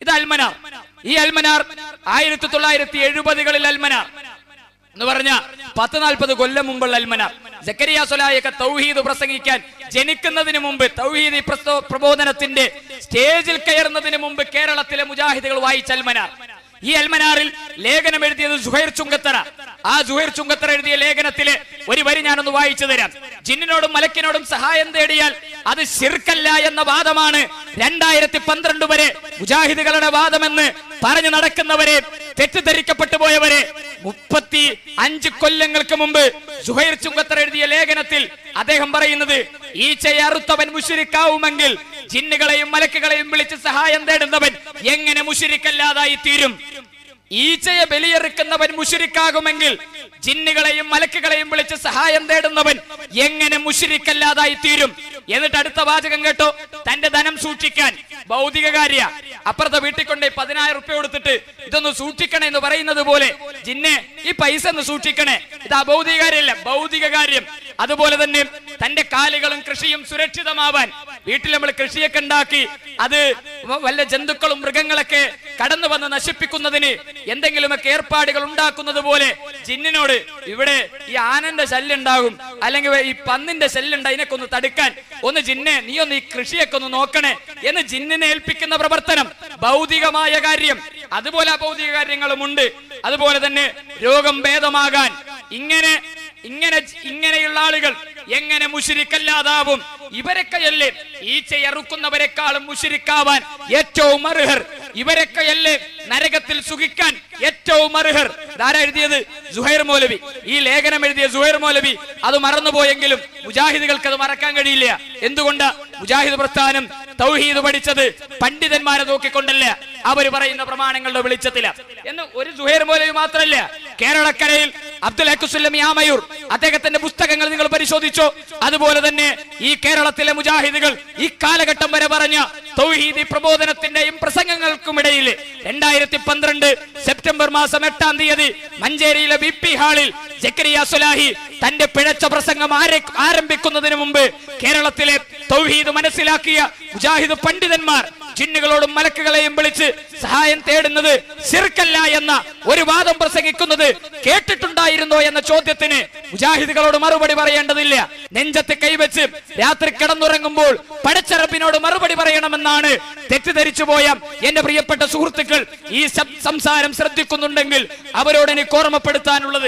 ഇത് അൽമനാർ. ഈ അൽമനാർ 1970-കളിൽ അൽമനാർ എന്ന് പറഞ്ഞ 10-40 കൊല്ലം മുമ്പുള്ള അൽമനാർ. സക്കരിയ സ്വലാഹിയൊക്കെ തൗഹീദ് പ്രസംഗിക്കാൻ ജനിക്കുന്നതിന് മുമ്പ്, തൗഹീദ് പ്രബോധനത്തിന്റെ സ്റ്റേജിൽ കയറുന്നതിന് മുമ്പ് കേരളത്തിലെ മുജാഹിദുകൾ വായിച്ച അൽമനാർ. ഈ അൽമനാറിൽ ലേഖനം എഴുതിയത് സുഹൈർ ചുങ്കത്തറ. ആ സുഹൈർ ചുങ്കത്തറ എഴുതിയ ലേഖനത്തിലെ ഒരു വരി ഞാനൊന്ന് വായിച്ചു തരാം. ജിന്നിനോടും മലക്കിനോടും സഹായം തേടിയാൽ അത് ശിർക്കല്ല എന്ന വാദമാണ് 2012 വരെ മുജാഹിദുകളുടെ വാദമെന്ന് പറഞ്ഞു നടക്കുന്നവരെ, തെറ്റിദ്ധരിക്കപ്പെട്ടു പോയവരെ 35 കൊല്ലങ്ങൾക്ക് മുമ്പ് സുഹൈർ ചുങ്കത്തറ എഴുതിയ ലേഖനത്തിൽ അദ്ദേഹം പറയുന്നത്, ഈച്ചയെ അറുത്തവൻ മുശ്രിക്കാവുമെങ്കിൽ ജിന്നുകളെയും മലക്കുകളെയും വിളിച്ച് സഹായം തേടുന്നവൻ എങ്ങനെ മുശ്രിക്കല്ലാതായി തീരും? ഈച്ചയെ ബലിയെറുക്കുന്നവൻ മുശ്രിക്കാകുമെങ്കിൽ ജിന്നുകളെയും മലക്കുകളെയും വിളിച്ച് സഹായം തേടുന്നവൻ എങ്ങനെ മുശ്രിക്കല്ലാതായി തീരും? എന്നിട്ട് അടുത്ത വാചകം കേട്ടോ, തന്റെ ധനം സൂക്ഷിക്കാൻ ഭൗതിക കാര്യ, അപ്പുറത്തെ വീട്ടിൽ കൊണ്ട് 10,000 റുപ്യ കൊടുത്തിട്ട് ഇതൊന്ന് സൂക്ഷിക്കണേ എന്ന് പറയുന്നത് പോലെ ജിന്നെ ഈ പൈസ ഒന്ന് സൂക്ഷിക്കണേ, ഇത് അഭൗതിക കാര്യമല്ല, ഭൗതിക കാര്യം. അതുപോലെ തന്നെ തന്റെ കാലുകളും കൃഷിയും സുരക്ഷിതമാവാൻ, വീട്ടിൽ നമ്മൾ കൃഷിയൊക്കെ ഉണ്ടാക്കി അത് വല്ല ജന്തുക്കളും മൃഗങ്ങളൊക്കെ കടന്നു വന്ന് നശിപ്പിക്കുന്നതിന് എന്തെങ്കിലുമൊക്കെ ഏർപ്പാടുകൾ ഉണ്ടാക്കുന്നത് പോലെ ജിന്നിനോട്, ഇവിടെ ഈ ആനന്റെ ശല്യം ഉണ്ടാകും, അല്ലെങ്കിൽ ഈ പന്നിന്റെ ശല്യം ഉണ്ട്, അതിനൊക്കെ ഒന്ന് തടുക്കാൻ ഒന്ന് ജിന്നെ നീ ഒന്ന് ഈ കൃഷിയൊക്കെ ഒന്ന് നോക്കണേ എന്ന് ജിന്നിനെ ഏൽപ്പിക്കുന്ന പ്രവർത്തനം ഭൗതികമായ കാര്യം. അതുപോലെ അഭൗതിക കാര്യങ്ങളുമുണ്ട്. അതുപോലെ തന്നെ രോഗം ഭേദമാകാൻ ഇങ്ങനെയുള്ള ആളുകൾ എങ്ങനെ മുശ്രിക്കല്ലാതാവും? ഇവരൊക്കെയല്ലേ ഈച്ചയറുക്കുന്നവരെക്കാളും മുശ്രിക്കാവാൻ ഏറ്റവും അർഹർ? ഇവരൊക്കെയല്ലേ നരകത്തിൽ സുഖിക്കാൻ ഏറ്റവും അർഹർ? ധാരാ എഴുതിയത് സുഹൈർ മൗലവി. ഈ ലേഖനം എഴുതിയ സുഹൈർ മൗലവി അത് മറന്നുപോയെങ്കിലും മുജാഹിദുകൾക്ക് അത് മറക്കാൻ കഴിയില്ല. എന്തുകൊണ്ട്? മുജാഹിദ് പ്രസ്ഥാനം തൗഹീദ് പഠിച്ചത് പണ്ഡിതന്മാരെ നോക്കിക്കൊണ്ടല്ല, അവര് പറയുന്ന പ്രമാണങ്ങളുടെ വെളിച്ചത്തില എന്ന്. ഒരു സുഹൈർ മൗലവി മാത്രമല്ല, കേരളക്കരയിൽ അബ്ദുൽ ഹക്കുസുല്ലമി ആമയൂർ, അദ്ദേഹത്തിന്റെ പുസ്തകങ്ങൾ നിങ്ങൾ പരിശോധിച്ചോ. അതുപോലെ തന്നെ ഈ കേരളത്തിലെ മുജാഹിദുകൾ ഈ കാലഘട്ടം വരെ പറഞ്ഞ തൗഹീദി പ്രബോധനത്തിന്റെയും പ്രസംഗങ്ങൾക്കുമിടയിൽ 2012 സെപ്റ്റംബർ മാസം 8-ാം തീയതി മഞ്ചേരിയിലെ BP ഹാളിൽ സക്കരിയ സ്വലാഹി തന്റെ പിഴച്ച പ്രസംഗം ആരംഭിക്കുന്നതിന് മുമ്പ് കേരളത്തിലെ തൗഹീദ് മനസ്സിലാക്കിയ മുജാഹിദ് പണ്ഡിതന്മാർ ജിന്നുകളോടും മലക്കുകളെയും വിളിച്ച് സഹായം തേടുന്നത് ശിർക്കല്ല എന്ന ഒരു വാദം പ്രസംഗിക്കുന്നത് കേട്ടിട്ടുണ്ടായിരുന്നോ എന്ന ചോദ്യത്തിന് മുജാഹിദുകളോട് മറുപടി പറയേണ്ടതില്ല. നെഞ്ചത്ത് കൈവച്ച് രാത്രി കിടന്നുറങ്ങുമ്പോൾ പടച്ചറബിനോട് മറുപടി പറയണമെന്നാണ് തെറ്റിദ്ധരിച്ചു പോയ എന്റെ പ്രിയപ്പെട്ട സുഹൃത്തുക്കൾ ഈ സംസാരം ശ്രദ്ധിക്കുന്നുണ്ടെങ്കിൽ അവരോട് എനിക്ക് ഓർമ്മപ്പെടുത്താനുള്ളത്,